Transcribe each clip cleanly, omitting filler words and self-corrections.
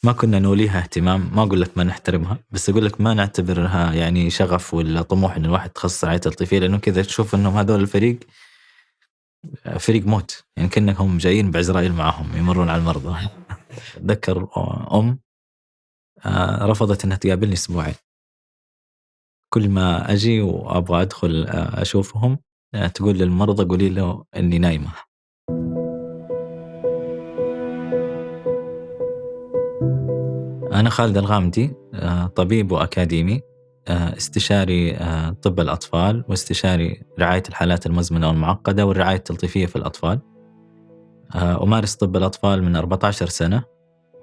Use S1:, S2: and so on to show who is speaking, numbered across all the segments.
S1: ما كنا نوليها اهتمام. ما أقول لك ما نحترمها، بس أقول لك ما نعتبرها يعني شغف ولا طموح إن الواحد يتخصص رعاية تلطيفية، لأنه كذا تشوف إنهم هذول الفريق فريق موت، يعني كأنهم جايين بعزرائيل معهم يمرون على المرضى. أتذكر أم رفضت أنها تقابلني أسبوعين، كل ما أجي وأبغى أدخل أشوفهم تقول للمرضى قولي له إني نايمة. أنا خالد الغامدي، طبيب وأكاديمي، استشاري طب الأطفال، واستشاري رعاية الحالات المزمنة والمعقدة والرعاية التلطيفية في الأطفال. أمارس طب الأطفال من 14 سنة،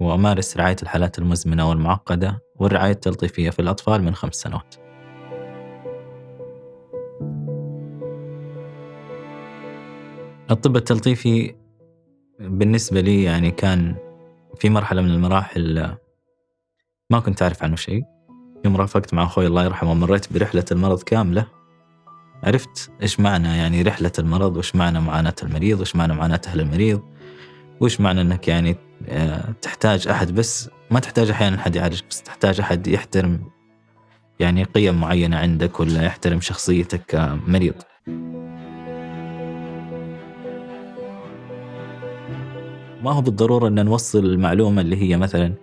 S1: وأمارس رعاية الحالات المزمنة والمعقدة والرعاية التلطيفية في الأطفال من 5 سنوات. الطب التلطيفي بالنسبة لي يعني كان في مرحلة من المراحل ما كنت أعرف عنه شيء. يوم رافقت مع أخوي الله يرحمه مريت برحلة المرض كاملة، عرفت إيش معنى يعني رحلة المرض، وإيش معنى معاناة المريض، وإيش معنى معاناة أهل المريض، وإيش معنى أنك يعني تحتاج أحد، بس ما تحتاج أحيانا أحد يعالج، بس تحتاج أحد يحترم يعني قيم معينة عندك، ولا يحترم شخصيتك كمريض. ما هو بالضرورة أن نوصل المعلومة اللي هي مثلا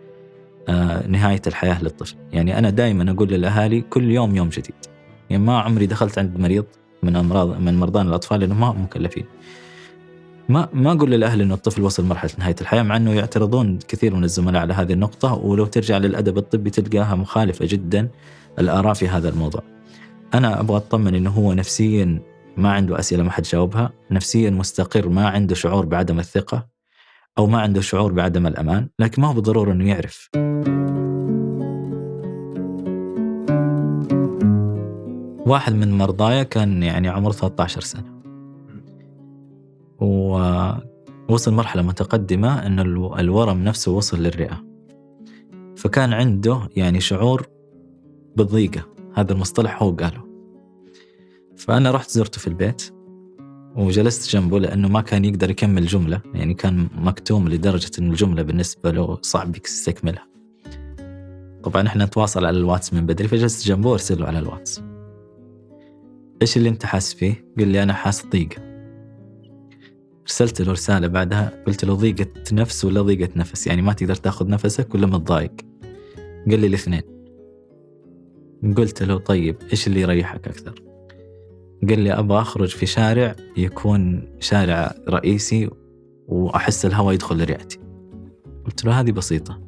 S1: نهاية الحياة للطفل. يعني أنا دائما أقول للأهالي كل يوم يوم جديد. يعني ما عمري دخلت عند مريض من مرضان الأطفال لأنه ما هم مكلفين. ما أقول للأهل إنه الطفل وصل مرحلة نهاية الحياة، مع أنه يعترضون كثير من الزملاء على هذه النقطة، ولو ترجع للأدب الطبي تلقاها مخالفة جدا الآراء في هذا الموضوع. أنا أبغى أطمن إنه هو نفسيا ما عنده أسئلة ما حد جاوبها، نفسيا مستقر، ما عنده شعور بعدم الثقة أو ما عنده شعور بعدم الأمان، لكن ما هو بالضرورة إنه يعرف. واحد من مرضايا كان يعني عمره 13 سنة، ووصل مرحلة متقدمة أن الورم نفسه وصل للرئة، فكان عنده يعني شعور بالضيقة، هذا المصطلح هو قاله. فأنا رحت زرته في البيت وجلست جنبه، لأنه ما كان يقدر يكمل جملة، يعني كان مكتوم لدرجة أن الجملة بالنسبة له صعب يستكملها. طبعا إحنا نتواصل على الواتس من بدري، فجلست جنبه وارسل له على الواتس إيش اللي أنت حاس فيه؟ قل لي أنا حاس ضيقة. رسلت له رسالة بعدها قلت له ضيقة نفس ولا ضيقة نفس، يعني ما تقدر تاخذ نفسك ولا متضايق؟ قال لي الاثنين. قلت له طيب إيش اللي يريحك أكثر؟ قال لي أبغى أخرج في شارع يكون شارع رئيسي وأحس الهواء يدخل لرئتي. قلت له هذه بسيطة،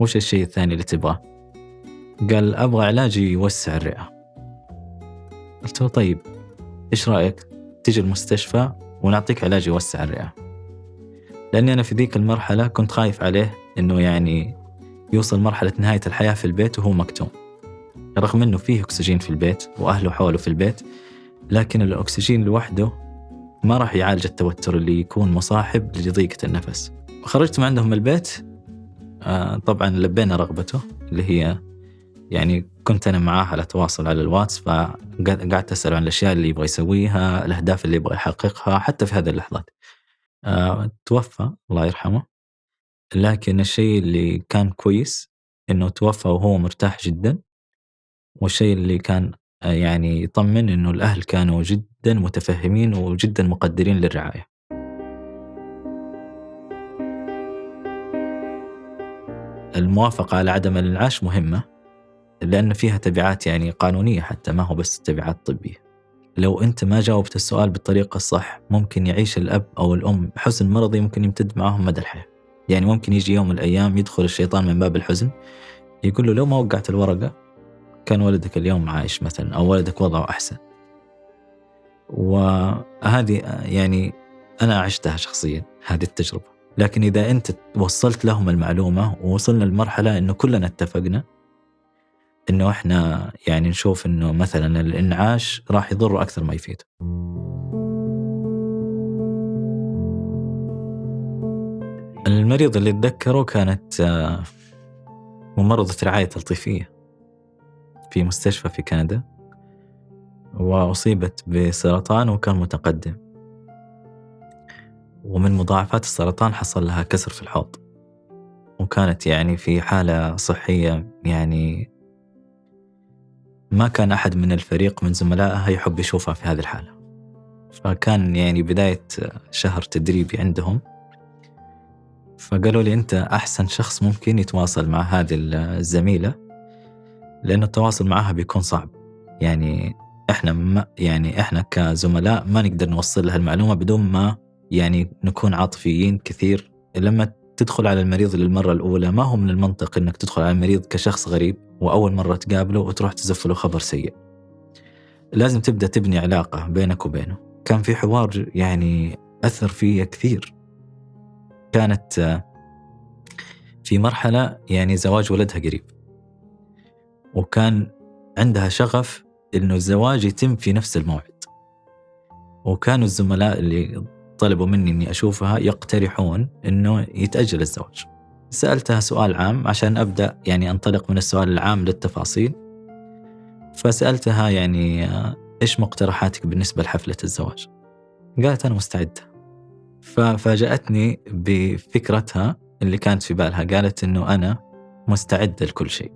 S1: وش الشيء الثاني اللي تبغاه؟ قال أبغى علاج يوسع الرئة. قلت له طيب إيش رأيك تيجي المستشفى ونعطيك علاج يوسع الرئة؟ لأني أنا في ذيك المرحلة كنت خايف عليه إنه يعني يوصل مرحلة نهاية الحياة في البيت وهو مكتوم، رغم إنه فيه أكسجين في البيت وأهله حوله في البيت، لكن الأكسجين لوحده ما راح يعالج التوتر اللي يكون مصاحب لضيقة النفس. وخرجت من عندهم البيت، طبعا لبينا رغبته اللي هي يعني كنت أنا معاه على تواصل على الواتس، فقعدت أسأل عن الأشياء اللي يبغى يسويها، الأهداف اللي يبغى يحققها حتى في هذه اللحظات. توفى الله يرحمه، لكن الشيء اللي كان كويس إنه توفى وهو مرتاح جدا، والشيء اللي كان يعني يطمن إنه الأهل كانوا جدا متفهمين وجدا مقدرين للرعاية. الموافقة على عدم الإنعاش مهمة، لأن فيها تبعات يعني قانونية حتى، ما هو بس تبعات طبية. لو أنت ما جاوبت السؤال بالطريقة الصح ممكن يعيش الأب أو الأم حزن مرضي ممكن يمتد معهم مدى الحياة. يعني ممكن يجي يوم من الأيام يدخل الشيطان من باب الحزن يقول له لو ما وقعت الورقة كان ولدك اليوم عايش مثلا، أو ولدك وضعه أحسن. وهذه يعني أنا عشتها شخصيا هذه التجربة. لكن إذا أنت وصلت لهم المعلومة ووصلنا لمرحلة أنه كلنا اتفقنا أنه إحنا يعني نشوف أنه مثلا الإنعاش راح يضر أكثر ما يفيد. المريض اللي أتذكره كانت ممرضة رعاية تلطيفية في مستشفى في كندا، وأصيبت بسرطان وكان متقدم، ومن مضاعفات السرطان حصل لها كسر في الحوض. وكانت يعني في حالة صحية، يعني ما كان أحد من الفريق من زملائها يحب يشوفها في هذه الحالة. فكان يعني بداية شهر تدريبي عندهم، فقالوا لي أنت أحسن شخص ممكن يتواصل مع هذه الزميلة، لأن التواصل معها بيكون صعب. يعني إحنا كزملاء ما نقدر نوصل لها المعلومة بدون ما يعني نكون عاطفيين كثير. لما تدخل على المريض للمرة الأولى، ما هو من المنطق أنك تدخل على المريض كشخص غريب وأول مرة تقابله وتروح تزف له خبر سيء. لازم تبدأ تبني علاقة بينك وبينه. كان في حوار يعني أثر فيه كثير. كانت في مرحلة يعني زواج ولدها قريب، وكان عندها شغف إنه الزواج يتم في نفس الموعد، وكانوا الزملاء اللي طلبوا مني إني أشوفها يقترحون إنه يتأجل الزواج. سألتها سؤال عام عشان أبدأ يعني أنطلق من السؤال العام للتفاصيل. فسألتها يعني إيش مقترحاتك بالنسبة لحفلة الزواج؟ قالت أنا مستعدة. ففاجأتني بفكرتها اللي كانت في بالها. قالت إنه أنا مستعدة لكل شيء،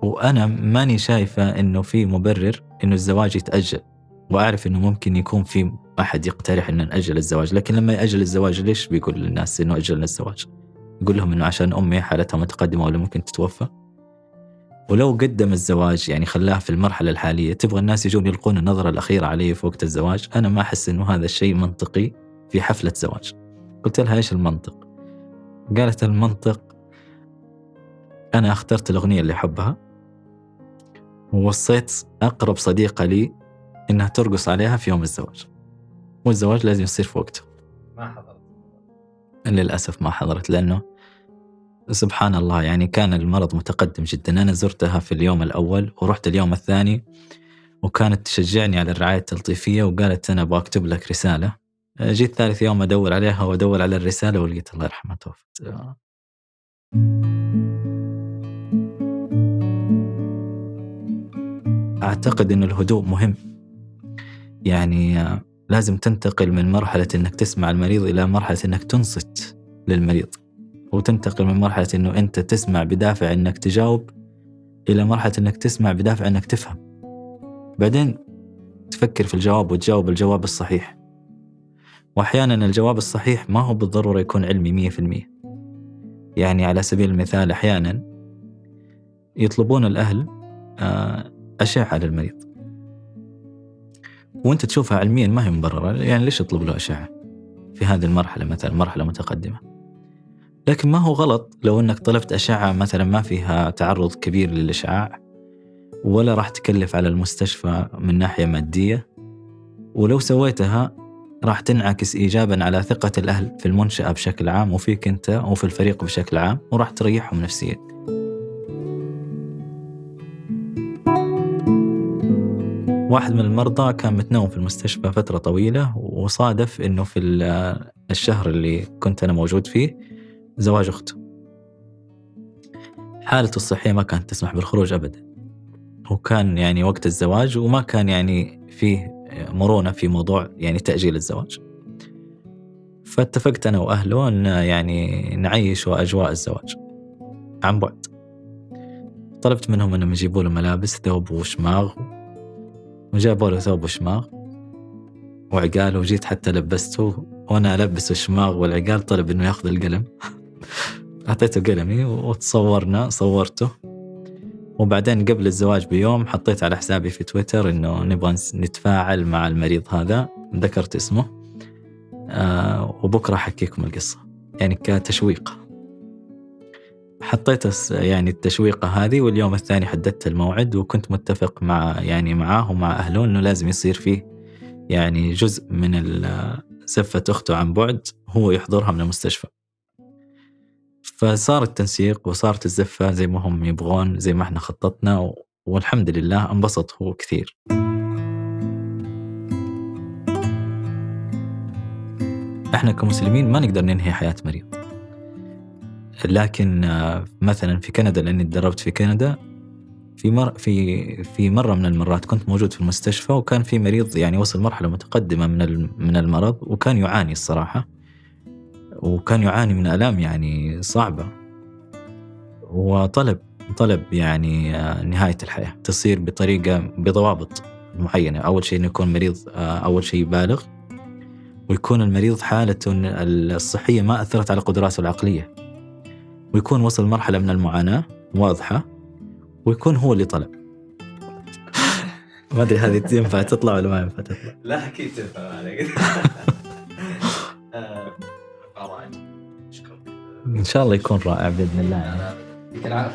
S1: وأنا ماني شايفة إنه في مبرر إنه الزواج يتأجل، وأعرف إنه ممكن يكون في أحد يقترح إنه نأجل الزواج، لكن لما يأجل الزواج ليش بيقول للناس إنه أجلنا الزواج؟ يقول لهم إنه عشان أمي حالتها متقدمة ولا ممكن تتوفى. ولو قدم الزواج يعني خلاها في المرحلة الحالية، تبغى الناس يجون يلقون النظرة الأخيرة علي في وقت الزواج. أنا ما أحس إنه هذا الشيء منطقي في حفلة زواج. قلت لها إيش المنطق؟ قالت المنطق أنا اخترت الأغنية اللي أحبها، ووصيت أقرب صديقة لي إنها ترقص عليها في يوم الزواج، والزواج لازم يصير في وقته.
S2: ما حضرت؟
S1: للأسف ما حضرت، لأنه سبحان الله يعني كان المرض متقدم جدا. أنا زرتها في اليوم الأول ورحت اليوم الثاني، وكانت تشجعني على الرعاية التلطيفية، وقالت أنا أبغى أكتب لك رسالة. جيت ثالث يوم أدور عليها وأدور على الرسالة، ولقيت الله يرحمها توفت. أعتقد أن الهدوء مهم. يعني لازم تنتقل من مرحلة أنك تسمع المريض إلى مرحلة أنك تنصت للمريض، وتنتقل من مرحلة أنه أنت تسمع بدافع أنك تجاوب إلى مرحلة أنك تسمع بدافع أنك تفهم، بعدين تفكر في الجواب وتجاوب الجواب الصحيح. وأحيانا الجواب الصحيح ما هو بالضرورة يكون علمي 100%. يعني على سبيل المثال أحيانا يطلبون الأهل أشعة للمريض، وأنت تشوفها علميا ما هي مبررة. يعني ليش يطلب له أشعة في هذه المرحلة، مثلا مرحلة متقدمة؟ لكن ما هو غلط لو أنك طلبت أشعة مثلا ما فيها تعرض كبير للإشعاع، ولا راح تكلف على المستشفى من ناحية مادية، ولو سويتها راح تنعكس إيجابا على ثقة الأهل في المنشأة بشكل عام، وفيك أنت وفي الفريق بشكل عام، وراح تريحهم نفسيا. واحد من المرضى كان متنوم في المستشفى فترة طويلة، وصادف أنه في الشهر اللي كنت أنا موجود فيه زواج أخته. حالته الصحية ما كانت تسمح بالخروج أبدا، وكان يعني وقت الزواج، وما كان يعني فيه مرونة في موضوع يعني تأجيل الزواج. فاتفقت أنا وأهله أن يعني نعيش أجواء الزواج عن بعد. طلبت منهم أنهم يجيبوا له ملابس، ثوب وشماغ، وجابوا له ثوب وشماغ وعقال، وجيت حتى لبسته، وأنا ألبس الشماغ والعقال طلب أنه يأخذ القلم. أعطيته قلمي صورته. وبعدين قبل الزواج بيوم حطيت على حسابي في تويتر إنه نبغى نتفاعل مع المريض هذا، ذكرت اسمه، وبكرة حكيكم القصة، يعني كتشويق. حطيت يعني التشويقة هذه، واليوم الثاني حددت الموعد، وكنت متفق معاه ومع أهله إنه لازم يصير فيه يعني جزء من زفة أخته عن بعد هو يحضرها من المستشفى. فصار التنسيق وصارت الزفة زي ما هم يبغون، زي ما احنا خططنا، والحمد لله انبسط هو كثير. احنا كمسلمين ما نقدر ننهي حياة مريض، لكن مثلا في كندا، لأني تدربت في كندا، في مرة من المرات كنت موجود في المستشفى، وكان في مريض يعني وصل مرحلة متقدمة من المرض، وكان يعاني الصراحة. وكان يعاني من آلام يعني صعبة، وطلب يعني نهاية الحياة تصير بضوابط معينة. أول شيء إنه يكون مريض، أول شيء بالغ، ويكون المريض حالته الصحية ما أثرت على قدراته العقلية، ويكون وصل مرحلة من المعاناة واضحة، ويكون هو اللي طلب. ما أدري هذه ينفع تطلع ولا ما ينفع تطلع؟
S2: لا أكيد تنفع عليك.
S1: إن شاء الله يكون رائع بإذن الله.
S2: يمكن عارف